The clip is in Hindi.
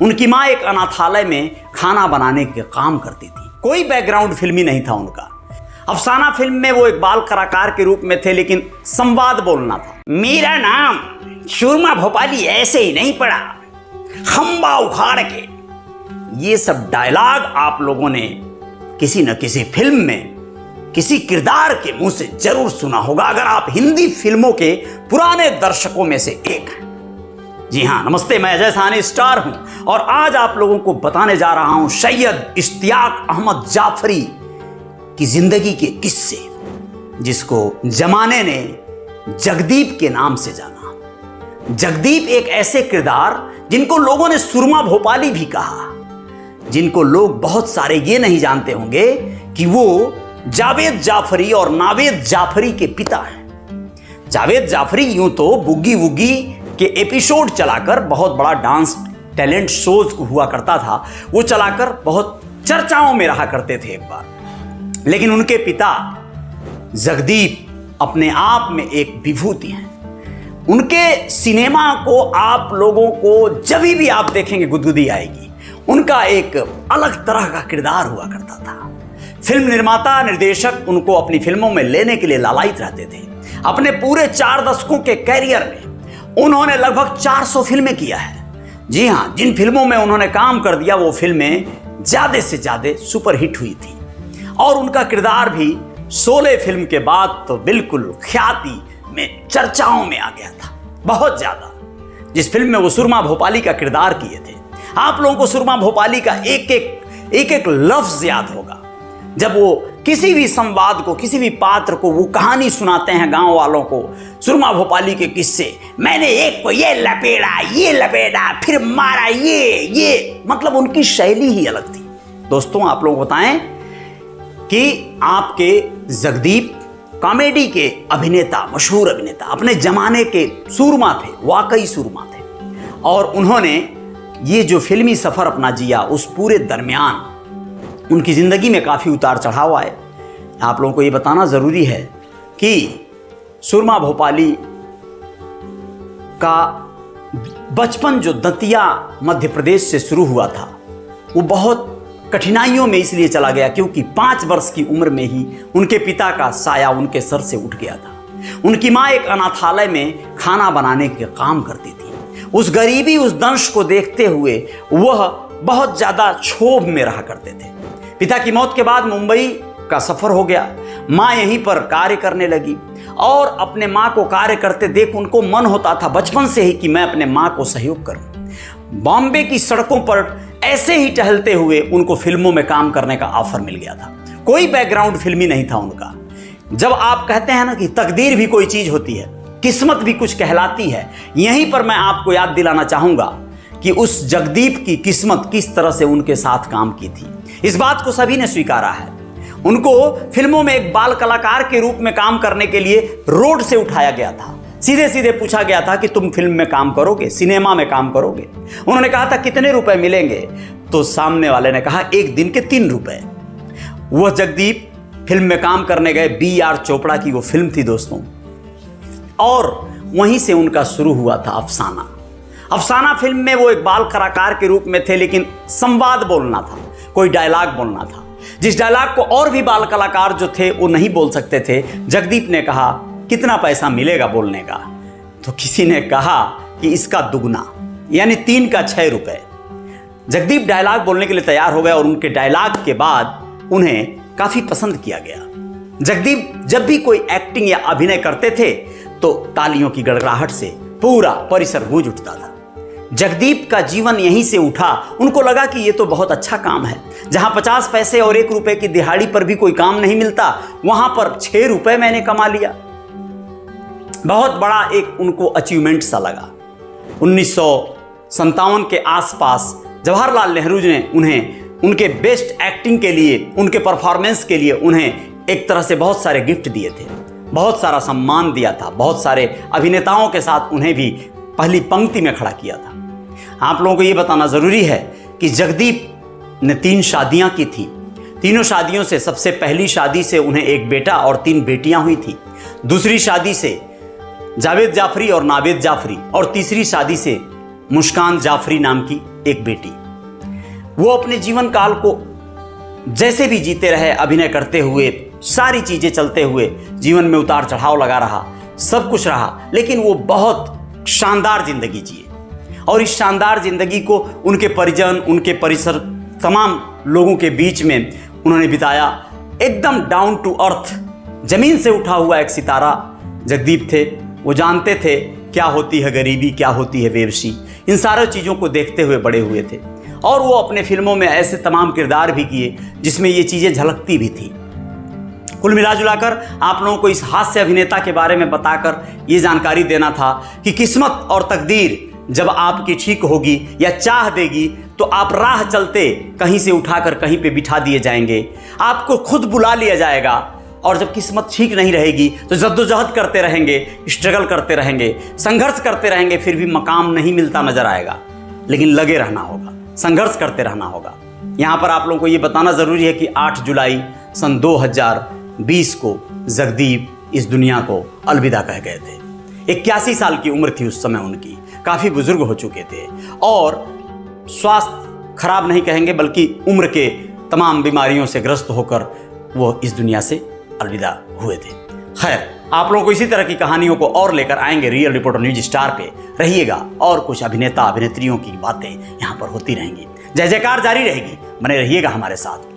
उनकी माँ एक अनाथालय में खाना बनाने के काम करती थी। कोई बैकग्राउंड फिल्मी नहीं था उनका। अफसाना फिल्म में वो एक बाल कलाकार के रूप में थे, लेकिन संवाद बोलना था। मेरा नाम सुरमा भोपाली ऐसे ही नहीं पड़ा, खंबा उखाड़ के। ये सब डायलॉग आप लोगों ने किसी न किसी फिल्म में किसी किरदार के मुंह से जरूर सुना होगा, अगर आप हिंदी फिल्मों के पुराने दर्शकों में से एक हैं। जी हाँ, नमस्ते, मैं अजय साहनी स्टार हूं और आज आप लोगों को बताने जा रहा हूं सैयद इश्तियाक अहमद जाफरी की जिंदगी के किस्से, जिसको जमाने ने जगदीप के नाम से जाना। जगदीप एक ऐसे किरदार जिनको लोगों ने सुरमा भोपाली भी कहा, जिनको लोग बहुत सारे ये नहीं जानते होंगे कि वो जावेद जाफरी और नावेद जाफरी के पिता हैं। जावेद जाफरी यूं तो बुग्गी वुग्गी के एपिसोड चलाकर बहुत बड़ा डांस टैलेंट शोज हुआ करता था, वो चलाकर बहुत चर्चाओं में रहा करते थे एक बार। लेकिन उनके पिता जगदीप अपने आप में एक विभूति हैं। उनके सिनेमा को आप लोगों को जब भी आप देखेंगे गुदगुदी आएगी। उनका एक अलग तरह का किरदार हुआ करता था। फिल्म निर्माता निर्देशक उनको अपनी फिल्मों में लेने के लिए लालायित रहते थे। अपने पूरे 4 दशकों के कैरियर में उन्होंने लगभग 400 फिल्में किया है। जी हाँ, जिन फिल्मों में उन्होंने काम कर दिया वो फिल्में ज्यादा से ज्यादा सुपरहिट हुई थी और उनका किरदार भी शोले फिल्म के बाद तो बिल्कुल ख्याति में चर्चाओं में आ गया था, बहुत ज्यादा। जिस फिल्म में वो सुरमा भोपाली का किरदार किए थे, आप लोगों को सुरमा भोपाली का एक एक लफ्ज याद होगा। जब वो किसी भी संवाद को, किसी भी पात्र को वो कहानी सुनाते हैं गांव वालों को, सुरमा भोपाली के किस्से, मैंने एक को ये लपेटा फिर मारा, ये मतलब उनकी शैली ही अलग थी। दोस्तों, आप लोग बताएं कि आपके जगदीप कॉमेडी के अभिनेता, मशहूर अभिनेता, अपने जमाने के सूरमा थे, वाकई सूरमा थे। और उन्होंने ये जो फिल्मी सफर अपना जिया, उस पूरे दरमियान उनकी जिंदगी में काफी उतार चढ़ाव आए। आप लोगों को ये बताना जरूरी है कि सुरमा भोपाली का बचपन जो दतिया मध्य प्रदेश से शुरू हुआ था, वो बहुत कठिनाइयों में इसलिए चला गया क्योंकि 5 वर्ष की उम्र में ही उनके पिता का साया उनके सर से उठ गया था। उनकी माँ एक अनाथालय में खाना बनाने के काम करती थी। उस गरीबी, उस दंश को देखते हुए वह बहुत ज्यादा क्षोभ में रहा करते थे। पिता की मौत के बाद मुंबई का सफर हो गया। माँ यहीं पर कार्य करने लगी और अपने माँ को कार्य करते देख उनको मन होता था बचपन से ही कि मैं अपने माँ को सहयोग करूं। बॉम्बे की सड़कों पर ऐसे ही टहलते हुए उनको फिल्मों में काम करने का ऑफर मिल गया था। कोई बैकग्राउंड फिल्मी नहीं था उनका। जब आप कहते हैं ना कि तकदीर भी कोई चीज होती है, किस्मत भी कुछ कहलाती है, यहीं पर मैं आपको याद दिलाना चाहूंगा कि उस जगदीप की किस्मत किस तरह से उनके साथ काम की थी। इस बात को सभी ने स्वीकारा है। उनको फिल्मों में एक बाल कलाकार के रूप में काम करने के लिए रोड से उठाया गया था। सीधे सीधे पूछा गया था कि तुम फिल्म में काम करोगे, सिनेमा में काम करोगे। उन्होंने कहा था कितने रुपए मिलेंगे, तो सामने वाले ने कहा 1 दिन के 3 रुपए। वह जगदीप फिल्म में काम करने गए। B.R. चोपड़ा की वो फिल्म थी दोस्तों, और वहीं से उनका शुरू हुआ था अफसाना। अफसाना फिल्म में वो एक बाल कलाकार के रूप में थे, लेकिन संवाद बोलना था, कोई डायलॉग बोलना था, जिस डायलॉग को और भी बाल कलाकार जो थे वो नहीं बोल सकते थे। जगदीप ने कहा कितना पैसा मिलेगा बोलने का, तो किसी ने कहा कि इसका दुगना, यानी 3 का 6 रुपए। जगदीप डायलॉग बोलने के लिए तैयार हो गए और उनके डायलॉग के बाद उन्हें काफी पसंद किया गया। जगदीप जब भी कोई एक्टिंग या अभिनय करते थे तो तालियों की गड़गड़ाहट से पूरा परिसर गूंज उठता था। जगदीप का जीवन यहीं से उठा। उनको लगा कि ये तो बहुत अच्छा काम है, जहां 50 पैसे और 1 रुपए की दिहाड़ी पर भी कोई काम नहीं मिलता, वहां पर 6 रुपए मैंने कमा लिया। बहुत बड़ा एक उनको अचीवमेंट सा लगा। 1957 के आसपास जवाहरलाल नेहरू ने उन्हें उनके बेस्ट एक्टिंग के लिए, उनके परफॉर्मेंस के लिए उन्हें एक तरह से बहुत सारे गिफ्ट दिए थे, बहुत सारा सम्मान दिया था। बहुत सारे अभिनेताओं के साथ उन्हें भी पहली पंक्ति में खड़ा किया था। आप लोगों को यह बताना जरूरी है कि जगदीप ने 3 शादियां की थी। तीनों शादियों से सबसे पहली शादी से उन्हें 1 बेटा और 3 बेटियां हुई थी। दूसरी शादी से जावेद जाफरी और नावेद जाफरी, और तीसरी शादी से मुस्कान जाफरी नाम की एक बेटी। वो अपने जीवन काल को जैसे भी जीते रहे, अभिनय करते हुए, सारी चीज़ें चलते हुए, जीवन में उतार चढ़ाव लगा रहा, सब कुछ रहा, लेकिन वो बहुत शानदार ज़िंदगी जिए। और इस शानदार ज़िंदगी को उनके परिजन, उनके परिसर, तमाम लोगों के बीच में उन्होंने बिताया। एकदम डाउन टू अर्थ, ज़मीन से उठा हुआ एक सितारा जगदीप थे। वो जानते थे क्या होती है गरीबी, क्या होती है बेबसी, इन सारी चीज़ों को देखते हुए बड़े हुए थे। और वो अपने फिल्मों में ऐसे तमाम किरदार भी किए जिसमें ये चीज़ें झलकती भी थी। कुल मिला जुलाकर आप लोगों को इस हास्य अभिनेता के बारे में बताकर ये जानकारी देना था कि किस्मत और तकदीर जब आपकी ठीक होगी या चाह देगी तो आप राह चलते कहीं से उठाकर कहीं पे बिठा दिए जाएंगे, आपको खुद बुला लिया जाएगा। और जब किस्मत ठीक नहीं रहेगी तो जद्दोजहद करते रहेंगे, स्ट्रगल करते रहेंगे, संघर्ष करते रहेंगे, फिर भी मकाम नहीं मिलता नजर आएगा। लेकिन लगे रहना होगा, संघर्ष करते रहना होगा। यहाँ पर आप लोगों को ये बताना ज़रूरी है कि 8 जुलाई सन 2020 को जगदीप इस दुनिया को अलविदा कह गए थे। 81 साल की उम्र थी उस समय उनकी, काफ़ी बुजुर्ग हो चुके थे और स्वास्थ्य खराब नहीं कहेंगे बल्कि उम्र के तमाम बीमारियों से ग्रस्त होकर वो इस दुनिया से अलविदा हुए थे। खैर, आप लोगों को इसी तरह की कहानियों को और लेकर आएंगे रियल रिपोर्टर न्यूज स्टार पे। रहिएगा और कुछ अभिनेता अभिनेत्रियों की बातें यहाँ पर होती रहेंगी। जय जयकार जारी रहेगी, बने रहिएगा हमारे साथ।